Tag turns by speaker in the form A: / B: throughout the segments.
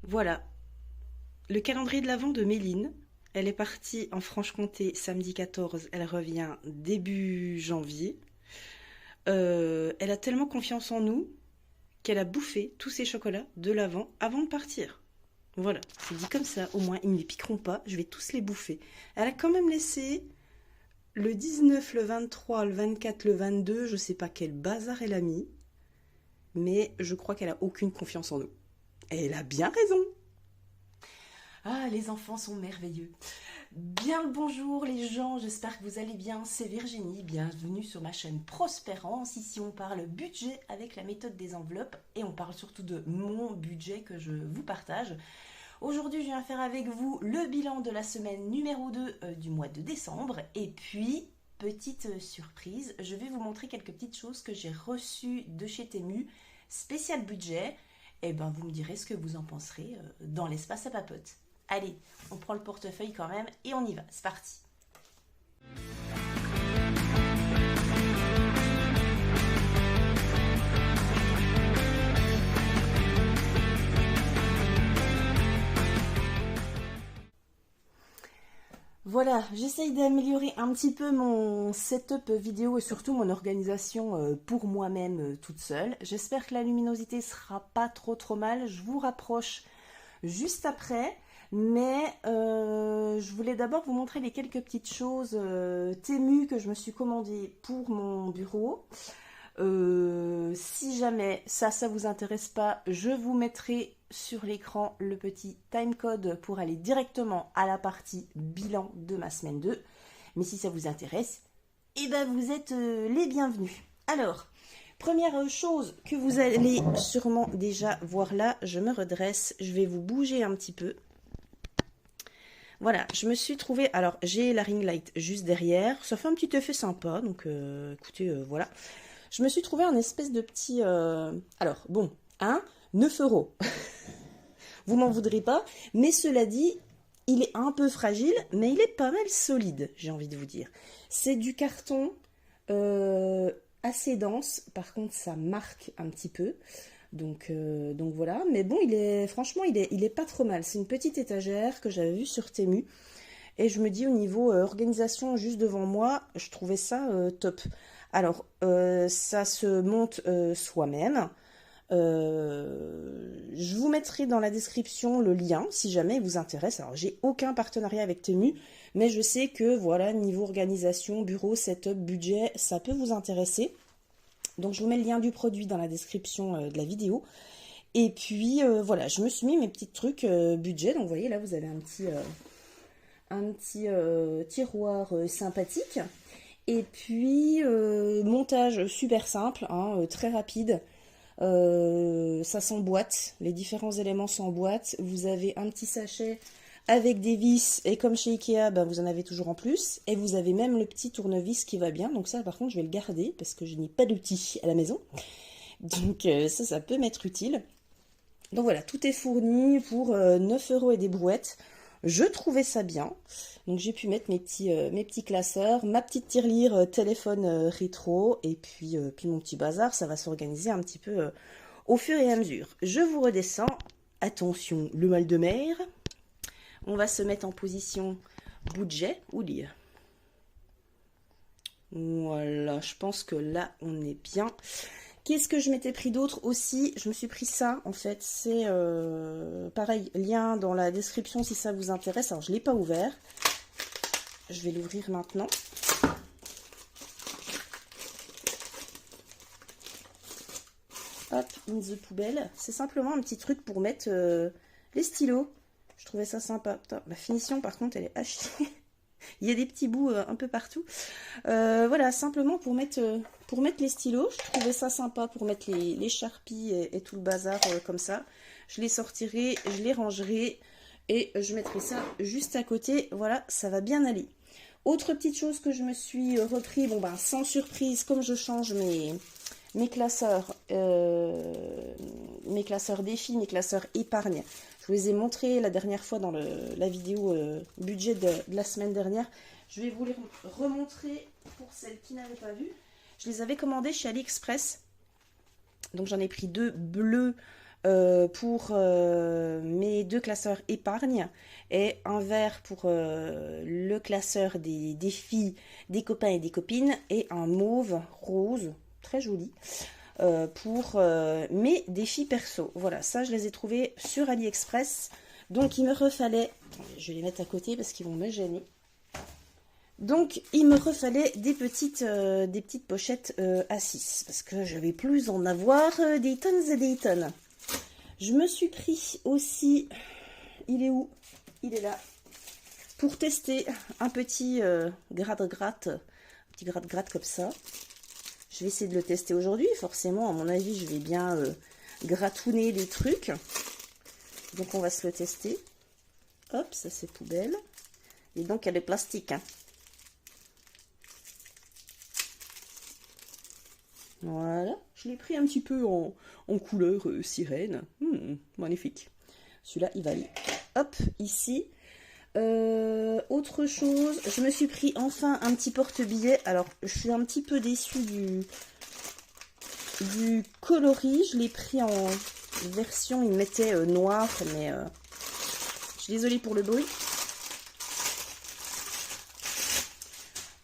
A: Voilà, le calendrier de l'Avent de Méline. Elle est partie en Franche-Comté samedi 14, elle revient début janvier. Elle a tellement confiance en nous qu'elle a bouffé tous ses chocolats de l'Avent avant de partir. Voilà, c'est dit comme ça, au moins ils ne les piqueront pas, je vais tous les bouffer. Elle a quand même laissé le 19, le 23, le 24, le 22, je sais pas quel bazar elle a mis, mais je crois qu'elle a aucune confiance en nous. Et elle a bien raison. Ah, les enfants sont merveilleux. Bien le bonjour les gens, j'espère que vous allez bien. C'est Virginie, bienvenue sur ma chaîne Prospérance. Ici on parle budget avec la méthode des enveloppes et on parle surtout de mon budget que je vous partage. Aujourd'hui je viens faire avec vous le bilan de la semaine numéro 2 du mois de décembre. Et puis, petite surprise, je vais vous montrer quelques petites choses que j'ai reçues de chez Temu, spécial budget. Et ben vous me direz ce que vous en penserez dans l'espace à papote. Allez, on prend le portefeuille quand même et on y va, c'est parti. Voilà, j'essaye d'améliorer un petit peu mon setup vidéo et surtout mon organisation pour moi-même toute seule. J'espère que la luminosité sera pas trop mal. Je vous rapproche juste après. Mais je voulais d'abord vous montrer les quelques petites choses Temu que je me suis commandées pour mon bureau. Si jamais ça vous intéresse pas, je vous mettrai sur l'écran le petit timecode pour aller directement à la partie bilan de ma semaine 2. Mais si ça vous intéresse, eh ben vous êtes les bienvenus. Alors, première chose que vous allez sûrement déjà voir là, je me redresse, je vais vous bouger un petit peu. Voilà, je me suis trouvée, alors j'ai la ring light juste derrière, ça fait un petit effet sympa, donc écoutez, voilà. Je me suis trouvé un espèce de petit... Alors, bon, 9 euros. Vous m'en voudrez pas, mais cela dit, il est un peu fragile, mais il est pas mal solide, j'ai envie de vous dire. C'est du carton assez dense, par contre ça marque un petit peu. Donc voilà, mais bon, franchement, il est pas trop mal. C'est une petite étagère que j'avais vue sur Temu. Et je me dis au niveau organisation juste devant moi, je trouvais ça top. Alors, ça se monte soi-même. Je vous mettrai dans la description le lien si jamais il vous intéresse. Alors, j'ai aucun partenariat avec Temu, mais je sais que voilà, niveau organisation, bureau, setup, budget, ça peut vous intéresser. Donc, je vous mets le lien du produit dans la description de la vidéo. Et puis, voilà, je me suis mis mes petits trucs budget. Donc, vous voyez, là, vous avez un petit tiroir sympathique. Et puis, montage super simple, hein, très rapide. Ça s'emboîte, les différents éléments s'emboîtent. Vous avez un petit sachet avec des vis, et comme chez Ikea, ben, vous en avez toujours en plus. Et vous avez même le petit tournevis qui va bien. Donc ça, par contre, je vais le garder parce que je n'ai pas d'outils à la maison. Donc ça peut m'être utile. Donc voilà, tout est fourni pour 9 euros et des brouettes. Je trouvais ça bien. Donc j'ai pu mettre mes petits classeurs, ma petite tirelire téléphone rétro, et puis mon petit bazar, ça va s'organiser un petit peu au fur et à mesure. Je vous redescends. Attention, le mal de mer. On va se mettre en position budget ou lire. Voilà, je pense que là, on est bien. Qu'est-ce que je m'étais pris d'autre aussi? Je me suis pris ça, en fait. C'est pareil, lien dans la description si ça vous intéresse. Alors, je ne l'ai pas ouvert. Je vais l'ouvrir maintenant. Hop, in the poubelle. C'est simplement un petit truc pour mettre les stylos. Je trouvais ça sympa. Putain, la finition, par contre, elle est hachée. Il y a des petits bouts un peu partout. Voilà, simplement pour mettre les stylos. Je trouvais ça sympa pour mettre les Sharpies et tout le bazar comme ça. Je les sortirai, je les rangerai et je mettrai ça juste à côté. Voilà, ça va bien aller. Autre petite chose que je me suis repris, bon ben sans surprise, comme je change mes classeurs défis, mes classeurs épargne. Je vous les ai montrés la dernière fois dans la vidéo budget de la semaine dernière. Je vais vous les remontrer pour celles qui n'avaient pas vu. Je les avais commandés chez AliExpress. Donc j'en ai pris deux bleus pour mes deux classeurs épargne et un vert pour le classeur des filles, des copains et des copines et un mauve rose, très joli, pour mes défis perso. Voilà, ça je les ai trouvés sur AliExpress. Donc il me refallait, je vais les mettre à côté parce qu'ils vont me gêner. Donc il me refallait des petites pochettes à 6 parce que je vais plus en avoir des tonnes et des tonnes. Je me suis pris aussi, il est où? Il est là. Pour tester un petit gratte-gratte, un petit gratte-gratte comme ça. Je vais essayer de le tester aujourd'hui. Forcément, à mon avis, je vais bien gratouner les trucs. Donc, on va se le tester. Hop, ça c'est poubelle. Et donc, elle est plastique. Hein. Voilà. Je l'ai pris un petit peu en couleur sirène. Magnifique. Celui-là, il va aller. Hop, ici. Autre chose, je me suis pris enfin un petit porte-billets. Alors, je suis un petit peu déçue du coloris. Je l'ai pris en version, il mettait noir, mais je suis désolée pour le bruit.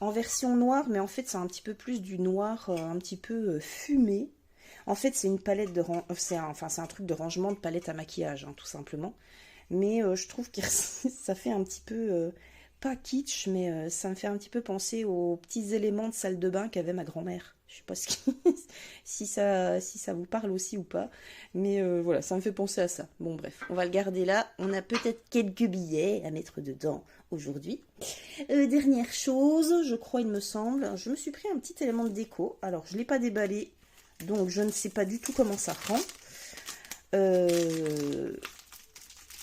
A: En version noire, mais en fait, c'est un petit peu plus du noir, un petit peu fumé. En fait, c'est une palette de c'est un truc de rangement de palette à maquillage, hein, tout simplement. Mais je trouve que ça fait un petit peu, pas kitsch, mais ça me fait un petit peu penser aux petits éléments de salle de bain qu'avait ma grand-mère. Je sais pas si ça vous parle aussi ou pas. Mais voilà, ça me fait penser à ça. Bon bref, on va le garder là. On a peut-être quelques billets à mettre dedans aujourd'hui. Dernière chose, je crois, il me semble, je me suis pris un petit élément de déco. Alors, je ne l'ai pas déballé, donc je ne sais pas du tout comment ça rend.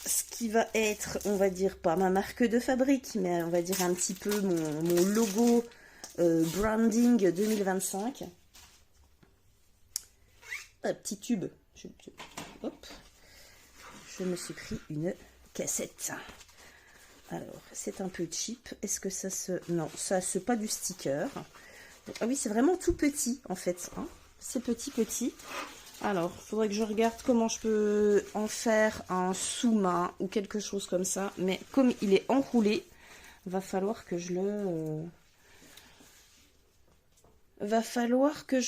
A: Ce qui va être, on va dire, pas ma marque de fabrique, mais on va dire un petit peu mon logo branding 2025. Un petit tube. Hop. Je me suis pris une cassette. Alors, c'est un peu cheap. Est-ce que ça se... Non, ça se pas du sticker. Ah oui, c'est vraiment tout petit, en fait. Hein, c'est petit. Alors, il faudrait que je regarde comment je peux en faire un sous-main ou quelque chose comme ça. Mais comme il est enroulé, va falloir que je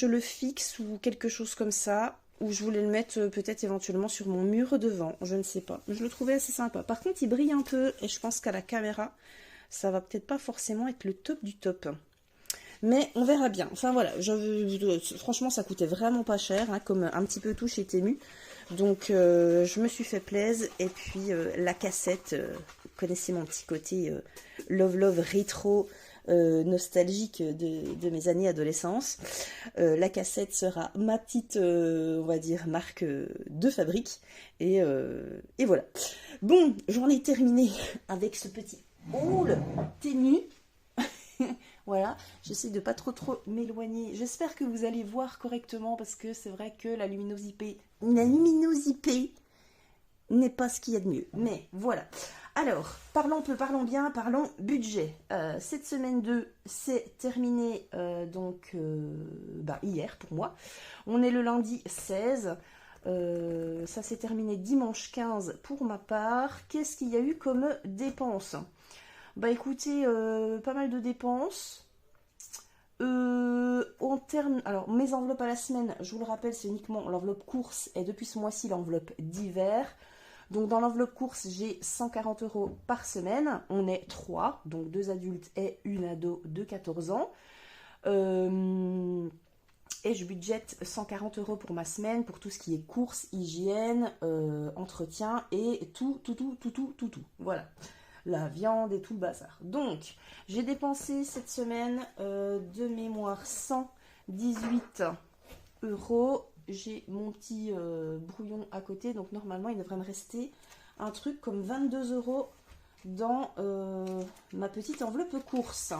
A: le fixe ou quelque chose comme ça. Ou je voulais le mettre peut-être éventuellement sur mon mur devant. Je ne sais pas. Je le trouvais assez sympa. Par contre, il brille un peu. Et je pense qu'à la caméra, ça va peut-être pas forcément être le top du top. Mais on verra bien. Enfin voilà, franchement ça coûtait vraiment pas cher, hein, comme un petit peu tout chez Temu. Donc je me suis fait plaisir. Et puis la cassette, vous connaissez mon petit côté love rétro nostalgique de mes années adolescence. La cassette sera ma petite, on va dire, marque de fabrique. Et voilà. Bon, j'en ai terminé avec ce petit haul Temu. Voilà, j'essaie de pas trop m'éloigner. J'espère que vous allez voir correctement parce que c'est vrai que la luminosité n'est pas ce qu'il y a de mieux. Mais voilà. Alors, parlons bien, parlons budget. Cette semaine 2, c'est terminé hier pour moi. On est le lundi 16. Ça s'est terminé dimanche 15 pour ma part. Qu'est-ce qu'il y a eu comme dépenses ? Bah écoutez, pas mal de dépenses. Alors mes enveloppes à la semaine, je vous le rappelle, c'est uniquement l'enveloppe course et depuis ce mois-ci l'enveloppe d'hiver. Donc dans l'enveloppe course, j'ai 140 € par semaine. On est 3, donc 2 adultes et une ado de 14 ans. Et je budgète 140 € pour ma semaine pour tout ce qui est course, hygiène, entretien et tout. Voilà. La viande et tout le bazar. Donc, j'ai dépensé cette semaine de mémoire 118 €. J'ai mon petit brouillon à côté, donc normalement il devrait me rester un truc comme 22 € dans ma petite enveloppe course.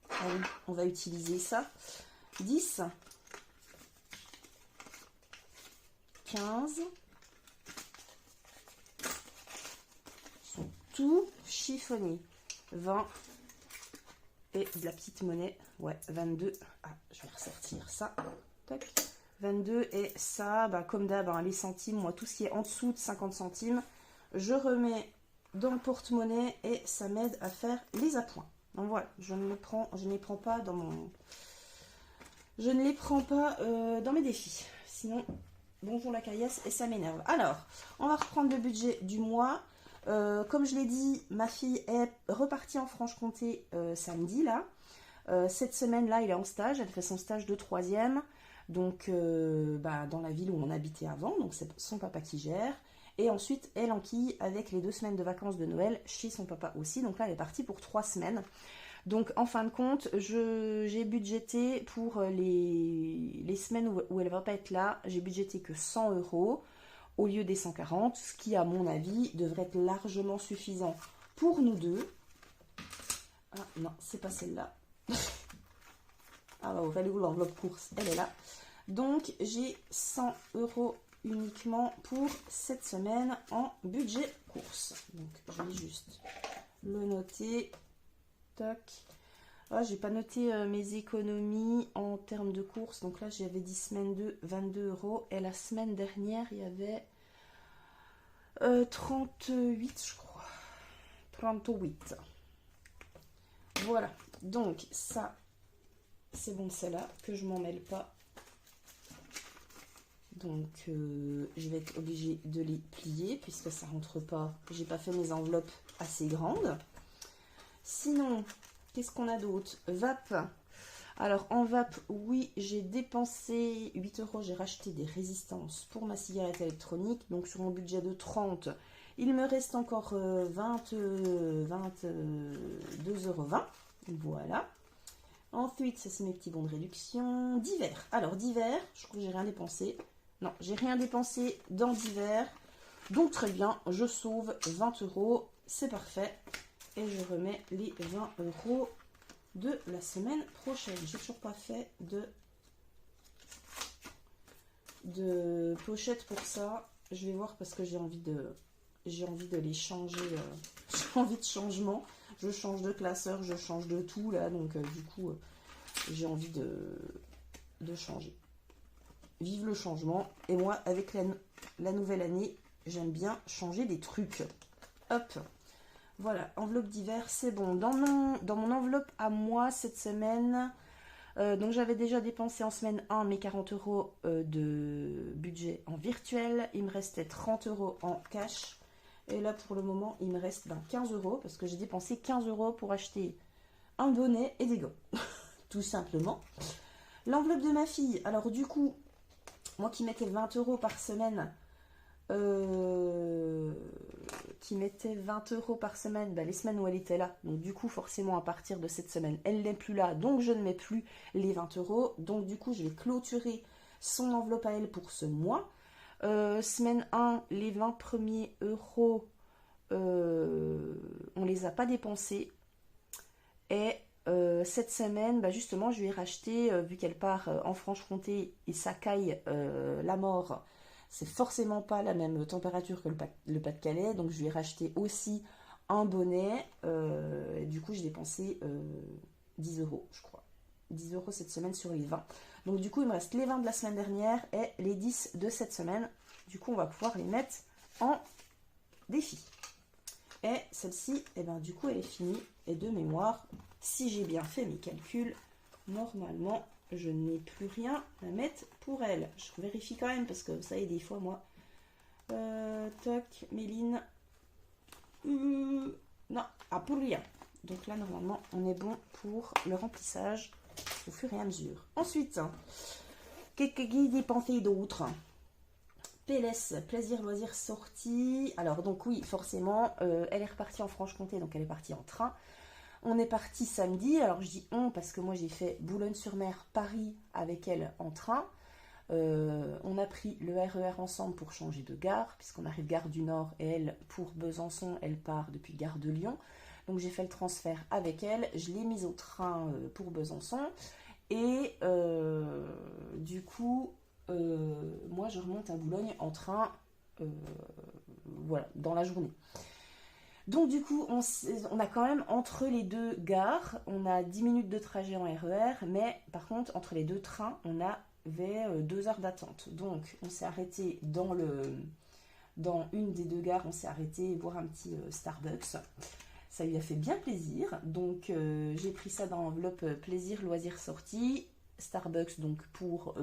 A: Allez, on va utiliser ça. 10, 15, tout chiffonné. 20 et de la petite monnaie. Ouais, 22. Ah, je vais ressortir ça. Tac. 22 et ça, bah, comme d'hab, hein, les centimes, moi tout ce qui est en dessous de 50 centimes, je remets dans le porte-monnaie et ça m'aide à faire les appoints. Donc voilà, je ne les prends pas dans mon... Je ne les prends pas dans mes défis. Sinon, bonjour la caillasse et ça m'énerve. Alors, on va reprendre le budget du mois. Comme je l'ai dit, ma fille est repartie en Franche-Comté samedi là. Cette semaine-là, elle est en stage. Elle fait son stage de 3e. Donc, bah, dans la ville où on habitait avant. Donc, c'est son papa qui gère. Et ensuite, elle enquille avec les 2 semaines de vacances de Noël chez son papa aussi. Donc là, elle est partie pour 3 semaines. Donc, en fin de compte, j'ai budgété pour les semaines où elle ne va pas être là, j'ai budgété que 100 € au lieu des 140, ce qui, à mon avis, devrait être largement suffisant pour nous deux. Ah non, c'est pas celle-là. Ah bah, valez-vous l'enveloppe course, elle est là. Donc, j'ai 100 € uniquement pour cette semaine en budget course. Donc, je vais juste le noter. Tac. Ah, j'ai pas noté mes économies en termes de courses. Donc là, j'avais 10 semaines de 22 €. Et la semaine dernière, il y avait 38, je crois. 38. Voilà. Donc, ça, c'est bon, c'est là, que je m'en mêle pas. Donc, je vais être obligée de les plier puisque ça rentre pas. J'ai pas fait mes enveloppes assez grandes. Sinon, qu'est-ce qu'on a d'autre? VAP. Alors, en VAP, oui, j'ai dépensé 8 €. J'ai racheté des résistances pour ma cigarette électronique. Donc, sur mon budget de 30, il me reste encore 22,20 €. Voilà. Ensuite, ça, c'est mes petits bons de réduction. Divers. Alors, divers, je crois que j'ai rien dépensé. Non, j'ai rien dépensé dans divers. Donc, très bien, je sauve 20 €. C'est parfait. Et je remets les 20 € de la semaine prochaine. J'ai toujours pas fait de pochette pour ça. Je vais voir parce que j'ai envie de les changer. J'ai envie de changement. Je change de classeur, je change de tout là. Donc du coup, j'ai envie de changer. Vive le changement. Et moi, avec la nouvelle année, j'aime bien changer des trucs. Hop. Voilà, enveloppe d'hiver, c'est bon. Dans mon enveloppe à moi, cette semaine, donc j'avais déjà dépensé en semaine 1 mes 40 € de budget en virtuel. Il me restait 30 € en cash. Et là, pour le moment, il me reste 15 € parce que j'ai dépensé 15 € pour acheter un bonnet et des gants. Tout simplement. L'enveloppe de ma fille, alors du coup, moi qui mettais 20 € par semaine... qui mettait 20 € par semaine, les semaines où elle était là. Donc du coup, forcément, à partir de cette semaine, elle n'est plus là. Donc je ne mets plus les 20 €. Donc du coup, je vais clôturer son enveloppe à elle pour ce mois. Semaine 1, les 20 premiers euros, on les a pas dépensés. Et cette semaine, justement, je lui ai racheté, vu qu'elle part en Franche-Comté et ça caille la mort. C'est forcément pas la même température que le Pas-de-Calais. Donc, je lui ai racheté aussi un bonnet. Et du coup, j'ai dépensé 10 €, je crois. 10 € cette semaine sur les 20. Donc, du coup, il me reste les 20 de la semaine dernière et les 10 de cette semaine. Du coup, on va pouvoir les mettre en défi. Et celle-ci, du coup, elle est finie. Et de mémoire, si j'ai bien fait mes calculs, normalement... je n'ai plus rien à mettre pour elle. Je vérifie quand même parce que vous savez, des fois, moi... toc, Méline... non, pour rien. Donc là, normalement, on est bon pour le remplissage au fur et à mesure. Ensuite, qu'est-ce qui dépensé d'autre? PLS, plaisir, loisir, sortie. Alors, donc oui, forcément, elle est repartie en Franche-Comté, donc elle est partie en train. On est parti samedi, alors je dis on parce que moi j'ai fait Boulogne-sur-Mer, Paris avec elle en train. On a pris le RER ensemble pour changer de gare, puisqu'on arrive gare du Nord et elle, pour Besançon, elle part depuis gare de Lyon. Donc j'ai fait le transfert avec elle, je l'ai mise au train pour Besançon. Et du coup, moi je remonte à Boulogne en train, voilà, dans la journée. Donc du coup, on a quand même entre les deux gares, on a 10 minutes de trajet en RER, mais par contre, entre les deux trains, on a avait 2 heures d'attente. Donc, on s'est arrêté dans une des 2 gares, on s'est arrêté voir un petit Starbucks. Ça lui a fait bien plaisir. Donc, j'ai pris ça dans l'enveloppe plaisir, loisir, sortie. Starbucks, donc pour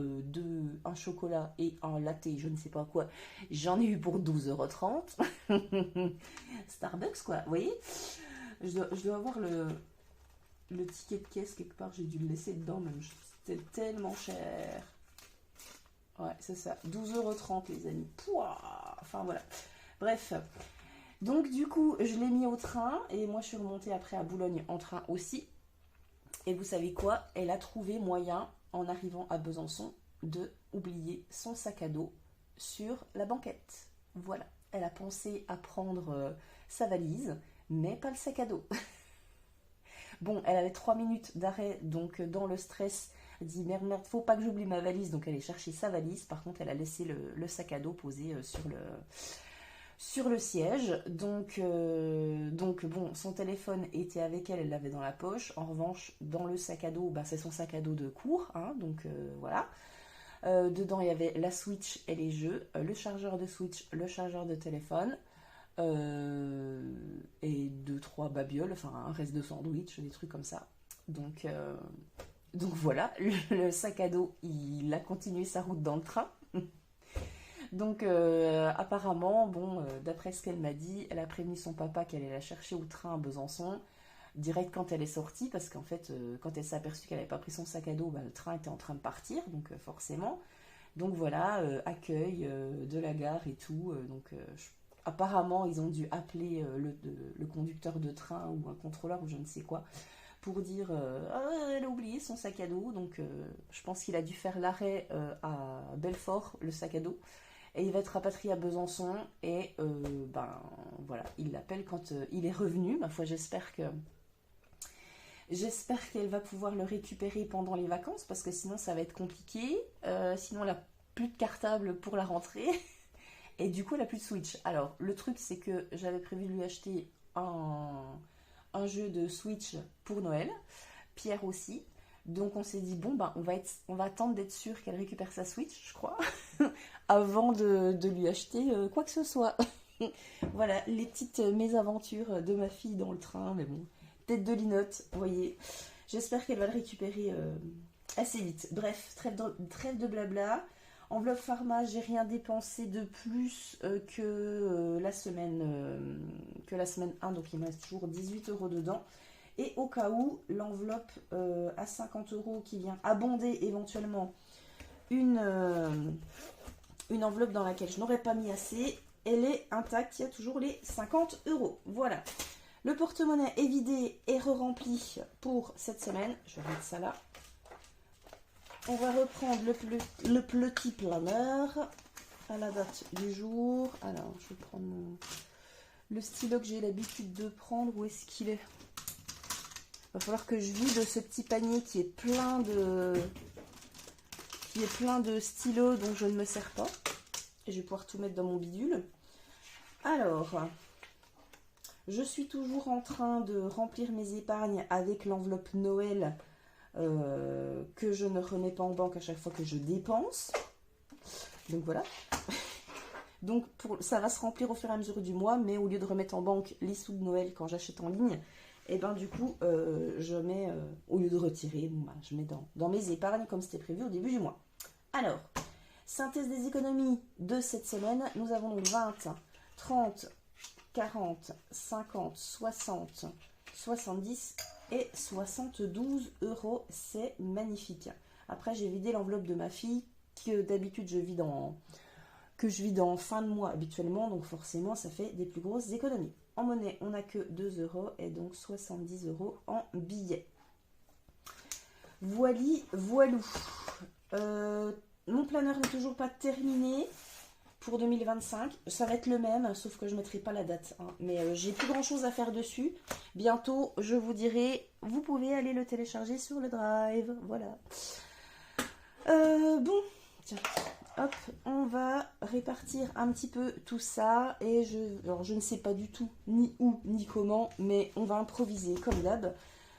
A: un chocolat et un latte, je ne sais pas quoi. J'en ai eu pour 12,30 €. Starbucks, quoi, vous voyez. Je dois avoir le ticket de caisse quelque part, j'ai dû le laisser dedans, même c'était tellement cher. Ouais, c'est ça, 12,30 € les amis. Pouah, enfin voilà. Bref, donc du coup, je l'ai mis au train, et moi je suis remontée après à Boulogne en train aussi. Et vous savez quoi? Elle a trouvé moyen, en arrivant à Besançon, de oublier son sac à dos sur la banquette. Voilà, elle a pensé à prendre sa valise, mais pas le sac à dos. Bon, elle avait 3 minutes d'arrêt, donc dans le stress, elle dit merde, merde, faut pas que j'oublie ma valise, donc elle est chercher sa valise. Par contre, elle a laissé le sac à dos posé sur le siège. Donc bon, son téléphone était avec elle, elle l'avait dans la poche. En revanche, dans le sac à dos, bah, c'est son sac à dos de cours, hein, donc voilà. Dedans, il y avait la Switch et les jeux, le chargeur de Switch, le chargeur de téléphone, et 2-3 babioles, enfin un reste de sandwich, des trucs comme ça. Donc voilà, le sac à dos, il a continué sa route dans le train. Donc apparemment, bon, d'après ce qu'elle m'a dit, elle a prévenu son papa qu'elle allait la chercher au train à Besançon, direct quand elle est sortie, parce qu'en fait, quand elle s'est aperçue qu'elle n'avait pas pris son sac à dos, bah, le train était en train de partir, donc forcément. Donc voilà, accueil de la gare et tout. Apparemment, ils ont dû appeler le conducteur de train ou un contrôleur ou je ne sais quoi pour dire ah, elle a oublié son sac à dos. Donc je pense qu'il a dû faire l'arrêt à Belfort, le sac à dos. Et il va être rapatrié à Besançon. Et ben voilà, il l'appelle quand il est revenu. Ma foi, j'espère qu'elle va pouvoir le récupérer pendant les vacances, parce que sinon ça va être compliqué. Sinon elle a plus de cartable pour la rentrée. Et du coup elle a plus de Switch. Alors le truc c'est que j'avais prévu de lui acheter un jeu de Switch pour Noël. Pierre aussi. Donc on s'est dit bon ben on va attendre d'être sûr qu'elle récupère sa Switch, je crois, avant de lui acheter quoi que ce soit. Voilà les petites mésaventures de ma fille dans le train, mais bon. Tête de linotte, vous voyez. J'espère qu'elle va le récupérer assez vite. Bref, trêve de blabla. Enveloppe pharma, j'ai rien dépensé de plus que la semaine 1, donc il me reste toujours 18 € dedans. Et au cas où, l'enveloppe à 50 € qui vient abonder éventuellement une enveloppe dans laquelle je n'aurais pas mis assez, elle est intacte, il y a toujours les 50 €. Voilà. Le porte-monnaie est vidé et re-rempli pour cette semaine. Je vais mettre ça là. On va reprendre le petit planeur à la date du jour. Alors, je vais prendre le stylo que j'ai l'habitude de prendre. Où est-ce qu'il est? Il va falloir que je vide ce petit panier qui est plein de stylos dont je ne me sers pas. Et je vais pouvoir tout mettre dans mon bidule. Alors, je suis toujours en train de remplir mes épargnes avec l'enveloppe Noël que je ne remets pas en banque à chaque fois que je dépense. Donc voilà. Donc ça va se remplir au fur et à mesure du mois, mais au lieu de remettre en banque les sous de Noël quand j'achète en ligne, et ben du coup je mets, au lieu de retirer, bon, bah, je mets dans mes épargnes comme c'était prévu au début du mois. Alors, synthèse des économies de cette semaine, nous avons donc 20, 30, 40, 50, 60, 70 et 72 €. C'est magnifique. Après, j'ai vidé l'enveloppe de ma fille, que d'habitude je vide en fin de mois habituellement, donc forcément ça fait des plus grosses économies. En monnaie, on n'a que 2 € et donc 70 € en billets. Voilou. Mon planeur n'est toujours pas terminé pour 2025. Ça va être le même, sauf que je ne mettrai pas la date. Hein. Mais j'ai plus grand chose à faire dessus. Bientôt, je vous dirai, vous pouvez aller le télécharger sur le Drive. Voilà. Bon, tiens, hop, on va répartir un petit peu tout ça. Et alors je ne sais pas du tout ni où ni comment, mais on va improviser comme d'hab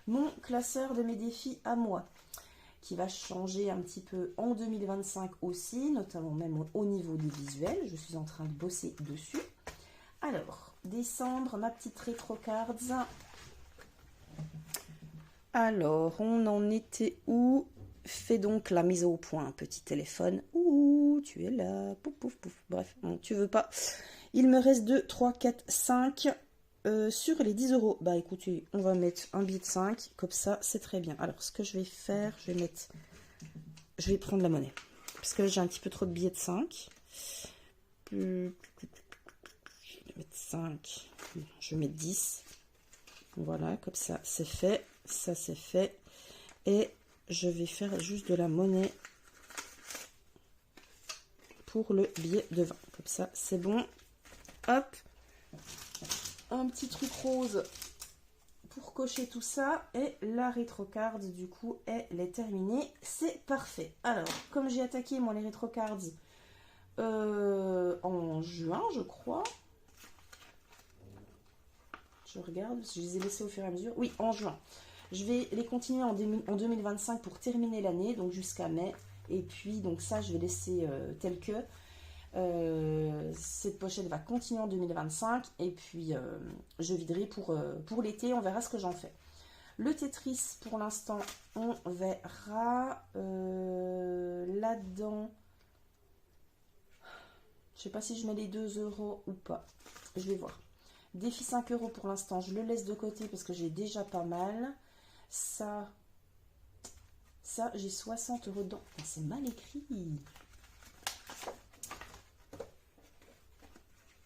A: mon classeur de mes défis à moi. qui va changer un petit peu en 2025 aussi, notamment même au niveau des visuels. Je suis en train de bosser dessus. Alors, décembre, ma petite rétro cards. Alors, on en était où? Fais donc la mise au point, petit téléphone. Ouh, tu es là. Pouf, pouf, pouf. Bref, non, tu veux pas. Il me reste 2, 3, 4, 5 sur les 10 euros. Bah écoutez, on va mettre un billet de 5. Comme ça, c'est très bien. Alors, ce que je vais faire, je vais prendre la monnaie. Parce que là, j'ai un petit peu trop de billets de 5. Je vais mettre 5. Je vais mettre 10. Voilà, comme ça, c'est fait. Ça, c'est fait. Et je vais faire juste de la monnaie pour le billet de 20. Comme ça, c'est bon. Hop. Un petit truc rose pour cocher tout ça. Et la rétrocard, du coup, elle est terminée. C'est parfait. Alors, comme j'ai attaqué, moi, les rétrocards en juin, je crois. Je regarde, je les ai laissés au fur et à mesure. Oui, en juin. Je vais les continuer en 2025 pour terminer l'année, donc jusqu'à mai. Et puis, donc ça, je vais laisser tel que. Cette pochette va continuer en 2025. Et puis, je viderai pour l'été. On verra ce que j'en fais. Le Tetris, pour l'instant, on verra. Là-dedans, je ne sais pas si je mets les 2 euros ou pas. Je vais voir. Défi 5 euros pour l'instant, je le laisse de côté parce que j'ai déjà pas mal. Ça j'ai 60 euros dedans. C'est mal écrit.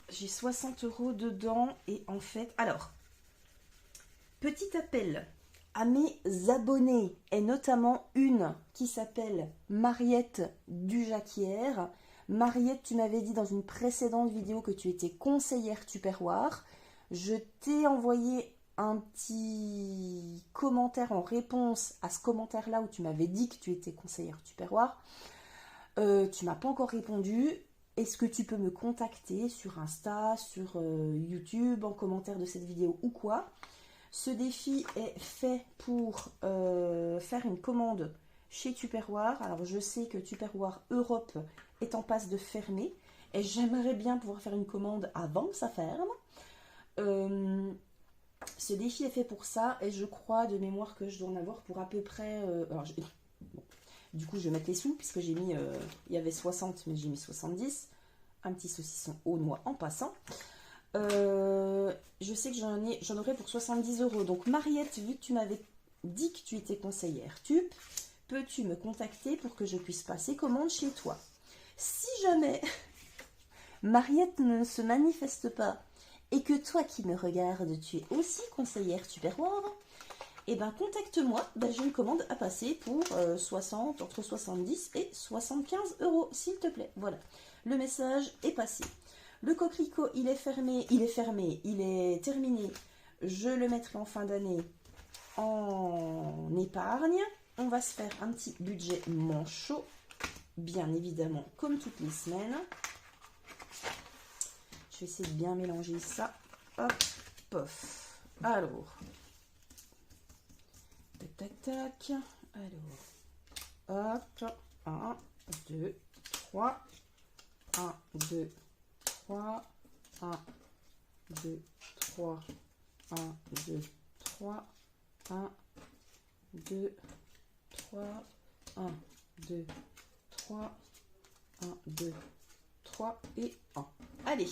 A: J'ai 60 euros dedans et en fait... Alors, petit appel à mes abonnés et notamment une qui s'appelle Mariette Dujacquière. Mariette, tu m'avais dit dans une précédente vidéo que tu étais conseillère Tupperware. Je t'ai envoyé un petit commentaire en réponse à ce commentaire-là où tu m'avais dit que tu étais conseillère Tupperware. Tu m'as pas encore répondu. Est-ce que tu peux me contacter sur Insta, sur YouTube, en commentaire de cette vidéo ou quoi? Ce défi est fait pour faire une commande chez Tupperware. Alors je sais que Tupperware Europe est en passe de fermer et j'aimerais bien pouvoir faire une commande avant que ça ferme. Ce défi est fait pour ça et je crois de mémoire que je dois en avoir pour à peu près... bon, du coup je vais mettre les sous puisque j'ai mis... il y avait 60 mais j'ai mis 70. Un petit saucisson aux noix en passant. Je sais que j'en aurai pour 70 euros. Donc Mariette, vu que tu m'avais dit que tu étais conseillère Tup, peux-tu me contacter pour que je puisse passer commande chez toi? Si jamais Mariette ne se manifeste pas et que toi qui me regardes, tu es aussi conseillère Tupperware, eh ben contacte-moi, j'ai une commande à passer pour 60, entre 70 et 75 euros, s'il te plaît. Voilà, le message est passé. Le coquelicot, il est fermé, il est terminé. Je le mettrai en fin d'année en épargne. On va se faire un petit budget manchot, bien évidemment, comme toutes les semaines. Je vais essayer de bien mélanger ça. Hop, pof. Alors, tac, tac, tac. Alors, hop, 1, 2, 3. 1, 2, 3. 1, 2, 3. 1, 2, 3. 1, 2, 3. 1, 2, 3. 1, 2, 3 et 1. Allez,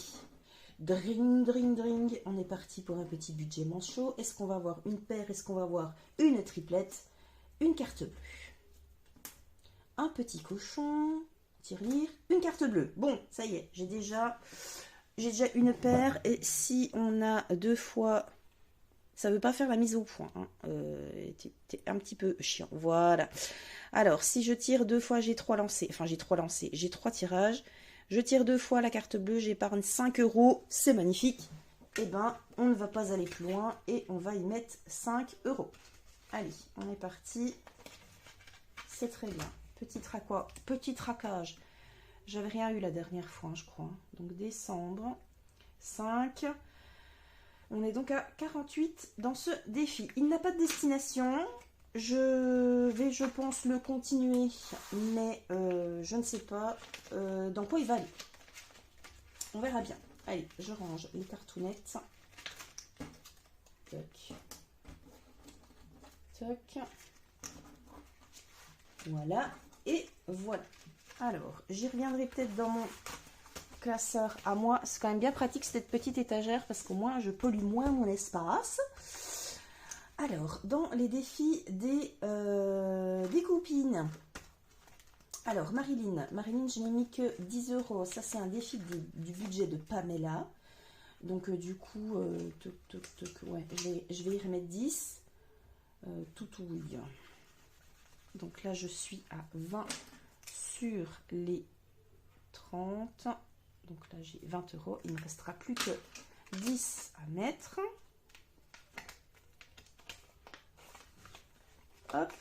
A: dring, dring, dring. On est parti pour un petit budget manchot. Est-ce qu'on va avoir une paire? Est-ce qu'on va avoir une triplette? Une carte bleue. Un petit cochon. Tirelire. Une carte bleue. Bon, ça y est, j'ai déjà une paire. Et si on a 2 fois... Ça ne veut pas faire la mise au point. Hein. T'es un petit peu chiant. Voilà. Alors, si je tire 2 fois, j'ai 3 lancés. Enfin, j'ai 3 lancés. J'ai 3 tirages. Je tire 2 fois la carte bleue. J'épargne 5 euros. C'est magnifique. Eh ben, on ne va pas aller plus loin. Et on va y mettre 5 euros. Allez, on est parti. C'est très bien. Petit traquage. J'avais rien eu la dernière fois, je crois. Donc, décembre. 5. On est donc à 48 dans ce défi. Il n'a pas de destination. Je vais, je pense, le continuer, mais je ne sais pas dans quoi il va aller. On verra bien. Allez, je range les cartounettes. Toc. Toc. Voilà. Et voilà. Alors, j'y reviendrai peut-être dans mon classeur à moi. C'est quand même bien pratique cette petite étagère parce qu'au moins je pollue moins mon espace. Alors, dans les défis des copines. Alors, Marilyn, je n'ai mis que 10 euros. Ça, c'est un défi du budget de Pamela. Donc, du coup, ouais, je vais y remettre 10. Tout oui. Donc là, je suis à 20 sur les 30. Donc là, j'ai 20 euros. Il ne me restera plus que 10 à mettre. Hop.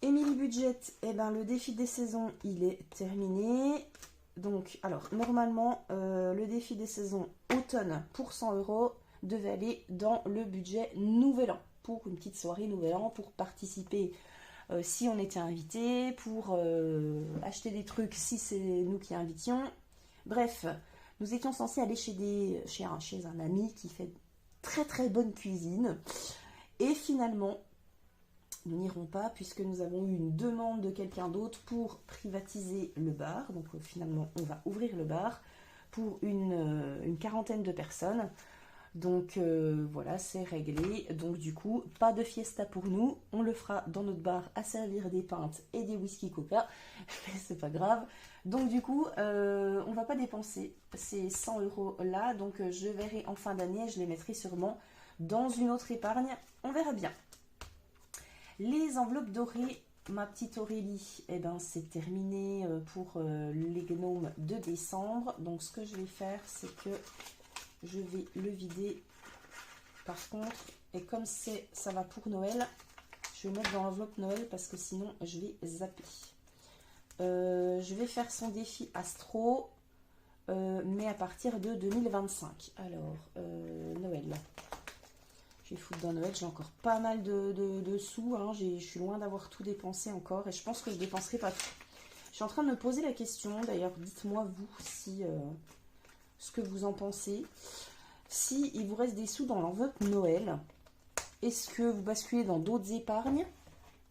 A: Emily Budget, eh ben, le défi des saisons, il est terminé. Donc, alors, normalement, le défi des saisons automne pour 100 euros devait aller dans le budget Nouvel An. Pour une petite soirée Nouvel An, pour participer si on était invité, pour acheter des trucs si c'est nous qui invitions. Bref, nous étions censés aller chez un ami qui fait très très bonne cuisine. Et finalement, nous n'irons pas puisque nous avons eu une demande de quelqu'un d'autre pour privatiser le bar. Donc finalement, on va ouvrir le bar pour une quarantaine de personnes. Donc voilà, c'est réglé. Donc du coup, pas de fiesta pour nous. On le fera dans notre bar à servir des pintes et des whisky coca. Mais c'est pas grave. Donc du coup, on va pas dépenser ces 100 euros là. Donc je verrai en fin d'année. Je les mettrai sûrement dans une autre épargne. On verra bien. Les enveloppes dorées, ma petite Aurélie, eh ben, c'est terminé pour les gnomes de décembre. Donc ce que je vais faire, c'est que je vais le vider. Par contre, et comme ça va pour Noël, je vais mettre dans l'enveloppe Noël parce que sinon je vais zapper. Je vais faire son défi Astro, mais à partir de 2025. Alors, Noël. Je vais foutre dans Noël, j'ai encore pas mal de sous. Hein. Je suis loin d'avoir tout dépensé encore et je pense que je dépenserai pas tout. Je suis en train de me poser la question, d'ailleurs, dites-moi vous si ce que vous en pensez. Si il vous reste des sous dans l'enveloppe Noël, est-ce que vous basculez dans d'autres épargnes?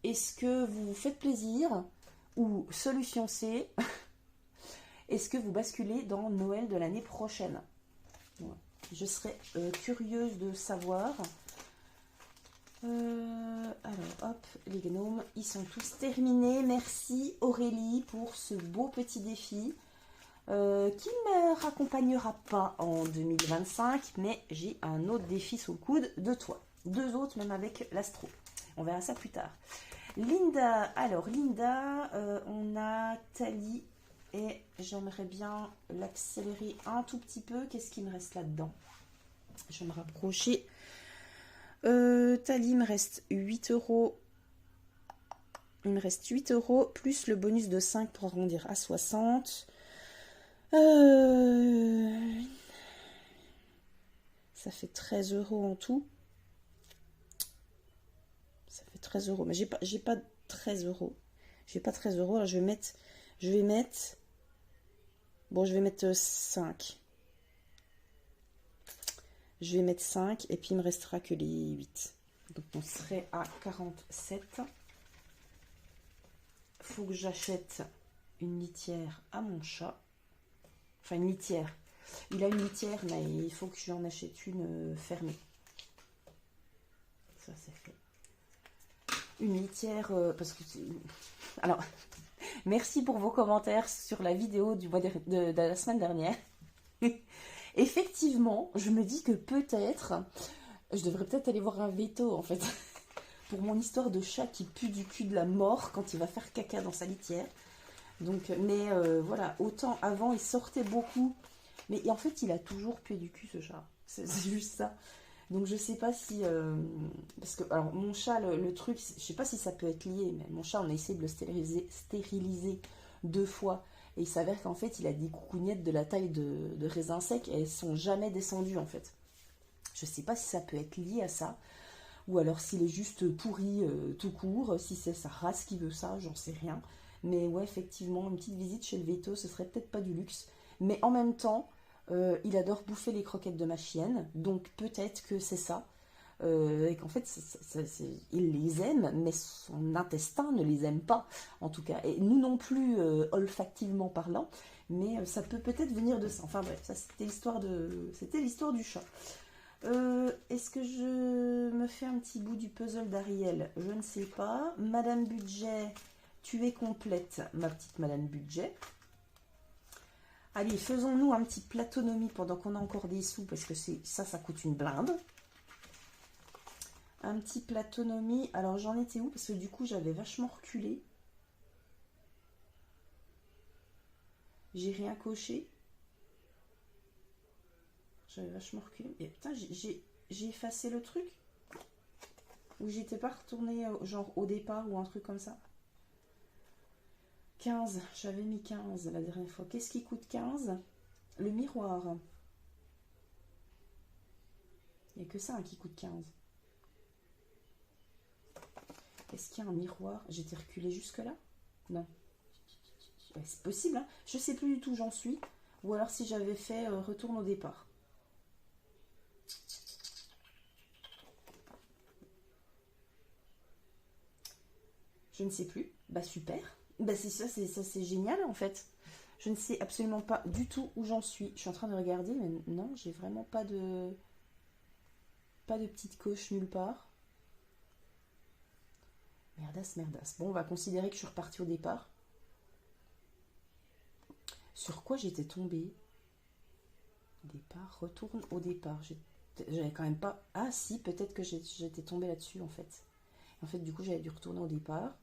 A: Est-ce que vous vous faites plaisir? Ou solution C, est-ce que vous basculez dans Noël de l'année prochaine? Voilà. Je serais curieuse de savoir. Alors, hop, les gnomes, ils sont tous terminés. Merci Aurélie pour ce beau petit défi qui ne me raccompagnera pas en 2025, mais j'ai un autre défi sous le coude de toi. 2 autres, même avec l'astro. On verra ça plus tard. Linda, alors Linda, on a Tali et j'aimerais bien l'accélérer un tout petit peu. Qu'est-ce qui me reste là-dedans? Je vais me rapprocher. Tali, il me reste 8 euros. Il me reste 8 euros plus le bonus de 5 pour arrondir à 60. Ça fait 13 euros en tout. Ça fait 13 euros. Mais j'ai pas 13 euros. J'ai pas 13 euros. Alors je vais mettre. Bon, je vais mettre 5. Je vais mettre 5 et puis il me restera que les 8. Donc on serait à 47. Faut que j'achète une litière à mon chat. Enfin une litière. Il a une litière mais il faut que je lui en achète une fermée. Ça c'est fait. Une litière parce que... Alors, merci pour vos commentaires sur la vidéo de la semaine dernière. Effectivement, je me dis que peut-être, je devrais peut-être aller voir un veto en fait, pour mon histoire de chat qui pue du cul de la mort quand il va faire caca dans sa litière. Donc, mais voilà, autant avant il sortait beaucoup, mais en fait il a toujours pué du cul ce chat, c'est juste ça. Donc je sais pas si, parce que alors mon chat, le truc, je sais pas si ça peut être lié, mais mon chat on a essayé de le stériliser 2 fois. Et il s'avère qu'en fait, il a des coucougnettes de la taille de raisin sec et elles sont jamais descendues en fait. Je sais pas si ça peut être lié à ça. ou alors s'il est juste pourri tout court, si c'est sa race qui veut ça, j'en sais rien. Mais ouais, effectivement, une petite visite chez le veto, ce serait peut-être pas du luxe. Mais en même temps, il adore bouffer les croquettes de ma chienne, donc peut-être que c'est ça. Et qu'en fait, il les aime, mais son intestin ne les aime pas, en tout cas. Et nous non plus, olfactivement parlant, mais ça peut peut-être venir de ça. Enfin bref, ça c'était l'histoire du chat. Est-ce que je me fais un petit bout du puzzle d'Ariel? Je ne sais pas. Madame Budget, tu es complète, ma petite Madame Budget. Allez, faisons-nous un petit platonomie pendant qu'on a encore des sous, parce que ça coûte une blinde. Un petit platonomie. Alors, j'en étais où? Parce que du coup, j'avais vachement reculé. J'ai rien coché. J'avais vachement reculé. Et putain, j'ai effacé le truc. Ou j'étais pas retournée genre au départ ou un truc comme ça. 15. J'avais mis 15 la dernière fois. Qu'est-ce qui coûte 15? Le miroir. Il n'y a que ça hein, qui coûte 15. Est-ce qu'il y a un miroir? J'étais reculée jusque-là? Non. Ouais, c'est possible, hein. Je sais plus du tout où j'en suis. Ou alors si j'avais fait retourne au départ. Je ne sais plus. Bah super. Bah c'est ça, c'est génial en fait. Je ne sais absolument pas du tout où j'en suis. Je suis en train de regarder, mais non, j'ai vraiment pas de petite coche nulle part. Merdasse, merdasse. Bon, on va considérer que je suis repartie au départ. Sur quoi j'étais tombée? Départ, retourne au départ. J'avais quand même pas... Ah si, peut-être que j'étais tombée là-dessus en fait. En fait, du coup, j'avais dû retourner au départ.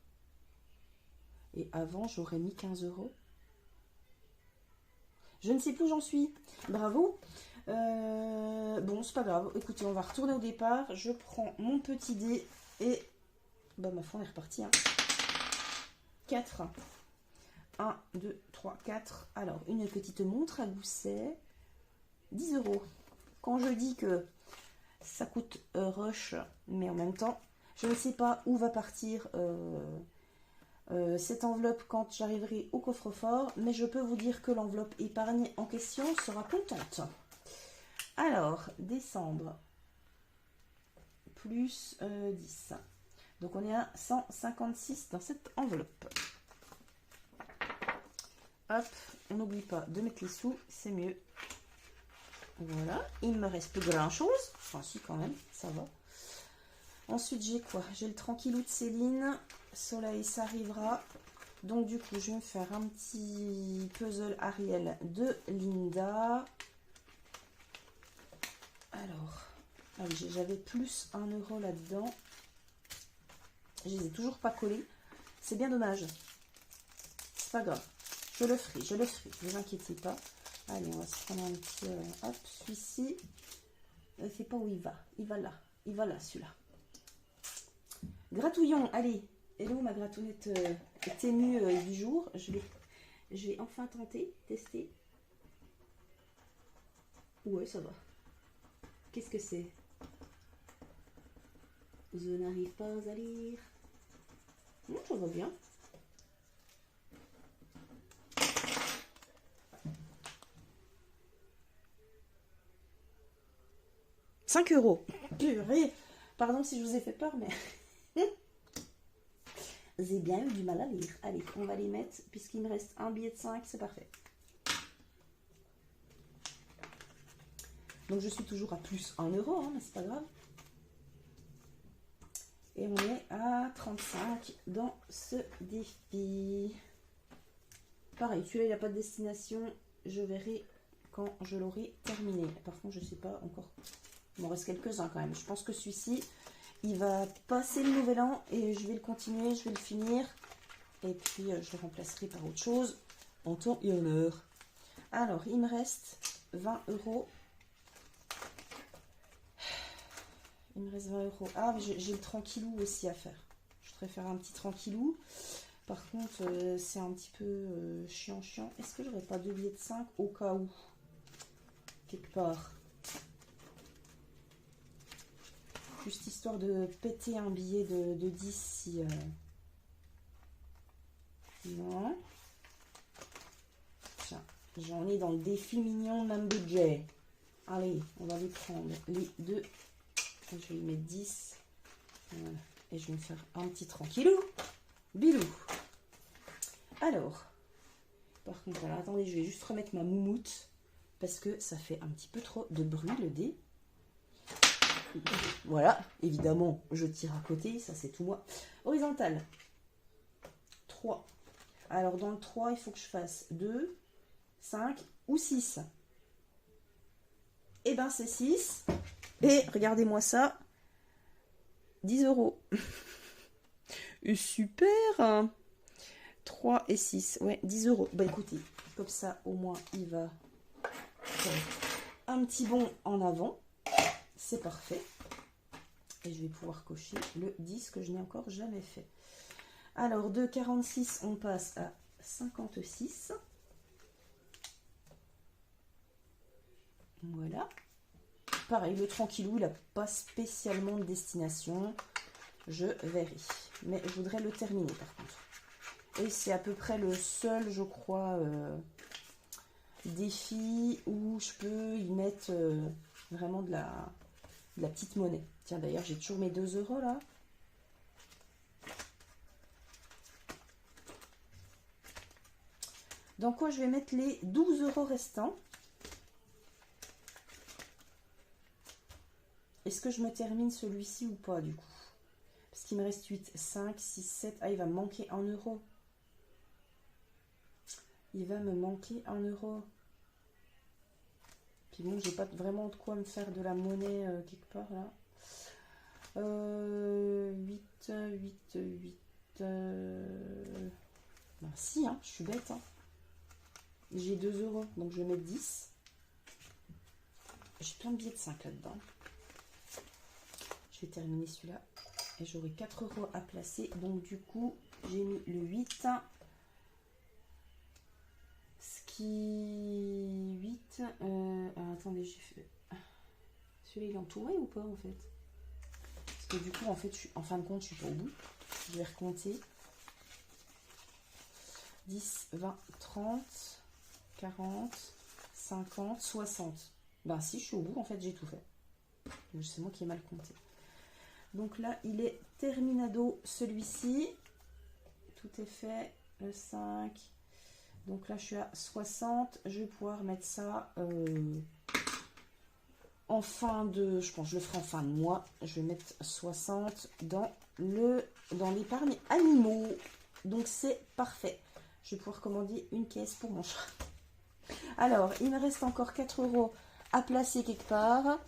A: Et avant, j'aurais mis 15 €. Je ne sais plus où j'en suis. Bravo. Bon, c'est pas grave. Écoutez, on va retourner au départ. Je prends mon petit dé et... Bah, ma foi, on est reparti. Hein. 4. 1, 2, 3, 4. Alors, une petite montre à gousset. 10 €. Quand je dis que ça coûte rush, mais en même temps, je ne sais pas où va partir cette enveloppe quand j'arriverai au coffre-fort, mais je peux vous dire que l'enveloppe épargne en question sera contente. Alors, décembre, plus 10. Donc on est à 156 dans cette enveloppe. Hop, on n'oublie pas de mettre les sous, c'est mieux. Voilà, il me reste plus grand chose. Enfin si quand même, ça va. Ensuite j'ai quoi? J'ai le tranquillou de Céline. Soleil, ça arrivera. Donc du coup, je vais me faire un petit puzzle Ariel de Linda. Alors, j'avais plus 1 € là-dedans. Je les ai toujours pas collés. C'est bien dommage. C'est pas grave. Je le ferai, ne vous inquiétez pas. Allez, on va se prendre un petit... hop, celui-ci. Je ne sais pas où il va. Il va là. Il va là, celui-là. Gratouillon, allez. Hello, ma gratounette témue du jour. Je vais enfin tester. Ouais, ça va. Qu'est-ce que c'est? Je n'arrive pas à lire. Non, ça va bien. « 5 €. Purée. Pardon si je vous ai fait peur, mais... J'ai bien eu du mal à lire. Allez, on va les mettre, puisqu'il me reste un billet de 5, c'est parfait. Donc je suis toujours à plus 1 €, hein, mais c'est pas grave. Et on est à 35 dans ce défi. Pareil, celui-là, il n'y a pas de destination. Je verrai quand je l'aurai terminé. Par contre, je sais pas encore. Il m'en reste quelques-uns quand même. Je pense que celui-ci, il va passer le nouvel an et je vais le continuer, je vais le finir. Et puis, je le remplacerai par autre chose en temps et en heure. Alors, il me reste 20 €. Il me reste 20 €. Ah, mais j'ai le tranquillou aussi à faire. Je voudrais faire un petit tranquillou. Par contre, c'est un petit peu chiant. Est-ce que j'aurais pas 2 billets de 5 au cas où? Quelque part. Juste histoire de péter un billet de 10 si... Non. Tiens, j'en ai dans le défi mignon même budget. Allez, on va les prendre les deux. Je vais y mettre 10. Voilà. Et je vais me faire un petit tranquillou. Bilou. Alors, par contre, alors, attendez, je vais juste remettre ma moumoute. Parce que ça fait un petit peu trop de bruit le dé. Voilà, évidemment, je tire à côté, ça c'est tout moi. Horizontal. 3. Alors dans le 3, il faut que je fasse 2, 5 ou 6. Et ben c'est 6. Et regardez-moi ça. 10 €. Super. 3 et 6. Ouais, 10 €. Bah écoutez, comme ça au moins il va faire un petit bond en avant. C'est parfait. Et je vais pouvoir cocher le 10 que je n'ai encore jamais fait. Alors, de 46, on passe à 56. Voilà. Pareil, le tranquillou, il n'a pas spécialement de destination. Je verrai. Mais je voudrais le terminer, par contre. Et c'est à peu près le seul, je crois, défi où je peux y mettre vraiment de la petite monnaie. Tiens, d'ailleurs, j'ai toujours mes 2 € là. Dans quoi je vais mettre les 12 € restants. Est-ce que je me termine celui-ci ou pas, du coup? Parce qu'il me reste 8, 5, 6, 7. Ah, il va me manquer 1 €. Il va me manquer 1 €. Puis bon, j'ai pas vraiment de quoi me faire de la monnaie quelque part là. 8, 8, 8. Ben si, hein, je suis bête. Hein. J'ai 2 €, donc je vais mettre 10. J'ai plein de billets de 5 là-dedans. Je vais terminer celui-là. Et j'aurai 4 € à placer. Donc du coup, j'ai mis le 8. Ce qui... 8... attendez, j'ai fait... Celui-là, il est entouré ou pas, en fait? Parce que du coup, en fait, en fin de compte, je suis pas au bout. Je vais recompter. 10, 20, 30, 40, 50, 60. Ben si, je suis au bout, en fait, j'ai tout fait. C'est moi qui ai mal compté. Donc là, il est terminado, celui-ci. Tout est fait. Le 5... Donc là, je suis à 60. Je vais pouvoir mettre ça en fin de... Je pense que je le ferai en fin de mois. Je vais mettre 60 dans l'épargne animaux. Donc, c'est parfait. Je vais pouvoir commander une caisse pour mon chat. Alors, il me reste encore 4 € à placer quelque part.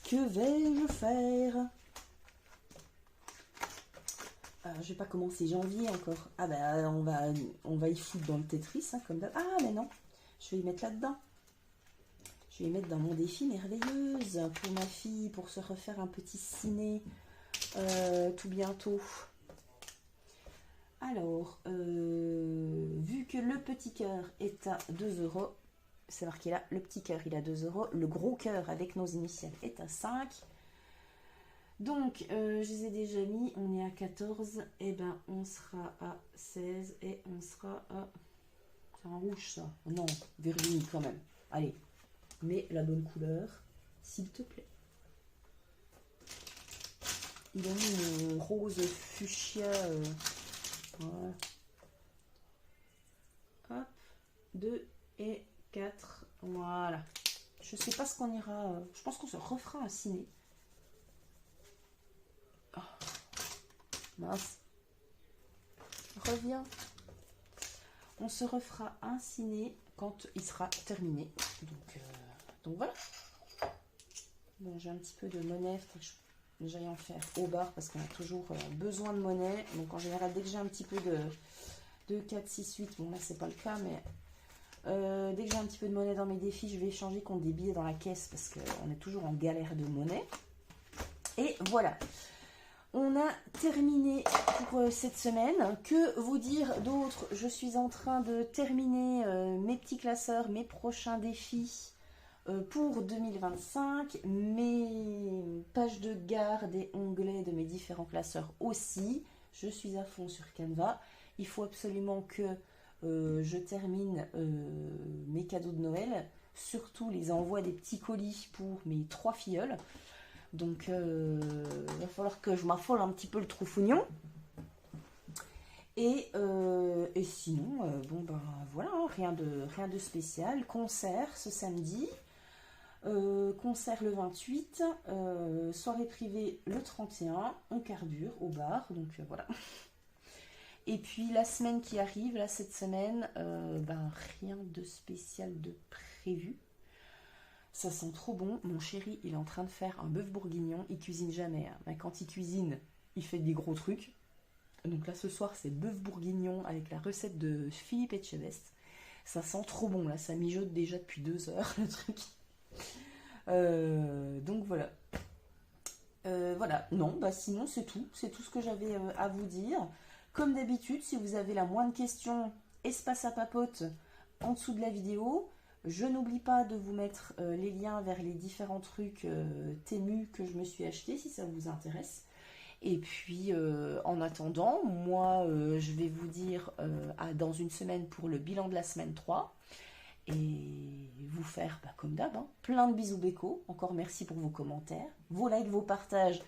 A: Que vais-je faire? Je vais pas commencer janvier encore. Ah ben on va y foutre dans le Tetris, hein, comme d'hab. Ah mais non, je vais y mettre là-dedans. Je vais y mettre dans mon défi merveilleuse pour ma fille, pour se refaire un petit ciné tout bientôt. Alors, vu que le petit cœur est à 2 €, c'est marqué là, le petit cœur il a 2 €, le gros cœur avec nos initiales est à 5. Donc, je les ai déjà mis, on est à 14, et ben on sera à 16 et on sera à... C'est un rouge ça? Non, virgule quand même. Allez, mets la bonne couleur, s'il te plaît. Il a mis une rose fuchsia. Voilà. Hop, 2 et 4. Voilà. Je sais pas ce qu'on ira... je pense qu'on se refera un ciné. Oh, mince. Reviens. On se refera un ciné quand il sera terminé. Donc voilà. Bon, j'ai un petit peu de monnaie. Faut que j'aille en faire au bar parce qu'on a toujours besoin de monnaie. Donc en général, dès que j'ai un petit peu de 4, 6, 8, bon là c'est pas le cas, mais dès que j'ai un petit peu de monnaie dans mes défis, je vais échanger contre des billets dans la caisse parce qu'on est toujours en galère de monnaie. Et voilà. On a terminé pour cette semaine. Que vous dire d'autre? Je suis en train de terminer mes petits classeurs, mes prochains défis Pour 2025, mes pages de garde et onglets de mes différents classeurs aussi. Je suis à fond sur Canva. Il faut absolument que je termine mes cadeaux de Noël, surtout les envois des petits colis pour mes 3 filleuls. Donc il va falloir que je m'affole un petit peu le trou-fougnon. Et sinon, bon ben voilà, hein, rien de spécial. Concert ce samedi. Concert le 28, soirée privée le 31, on carbure au bar, donc voilà. Et puis la semaine qui arrive, là cette semaine, ben rien de spécial de prévu. Ça sent trop bon. Mon chéri, il est en train de faire un bœuf bourguignon. Il cuisine jamais, hein. Mais quand il cuisine, il fait des gros trucs. Donc là ce soir, c'est bœuf bourguignon avec la recette de Philippe Etchebest. Ça sent trop bon, là, ça mijote déjà depuis 2 heures le truc. Donc voilà. Voilà, non, bah sinon c'est tout ce que j'avais à vous dire. Comme d'habitude, si vous avez la moindre question, espace à papote en dessous de la vidéo. Je n'oublie pas de vous mettre les liens vers les différents trucs Temu que je me suis acheté si ça vous intéresse. Et puis en attendant, moi je vais vous dire dans une semaine pour le bilan de la semaine 3. Et vous faire, bah, comme d'hab, hein, plein de bisous béco. Encore merci pour vos commentaires, vos likes, vos partages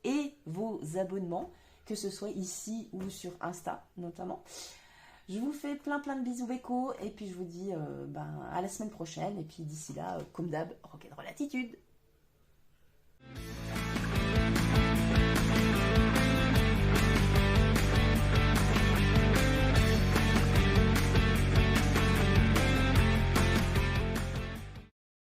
A: et vos abonnements, que ce soit ici ou sur Insta notamment. Je vous fais plein de bisous béco et puis je vous dis à la semaine prochaine. Et puis d'ici là, comme d'hab, rock'n'roll attitude.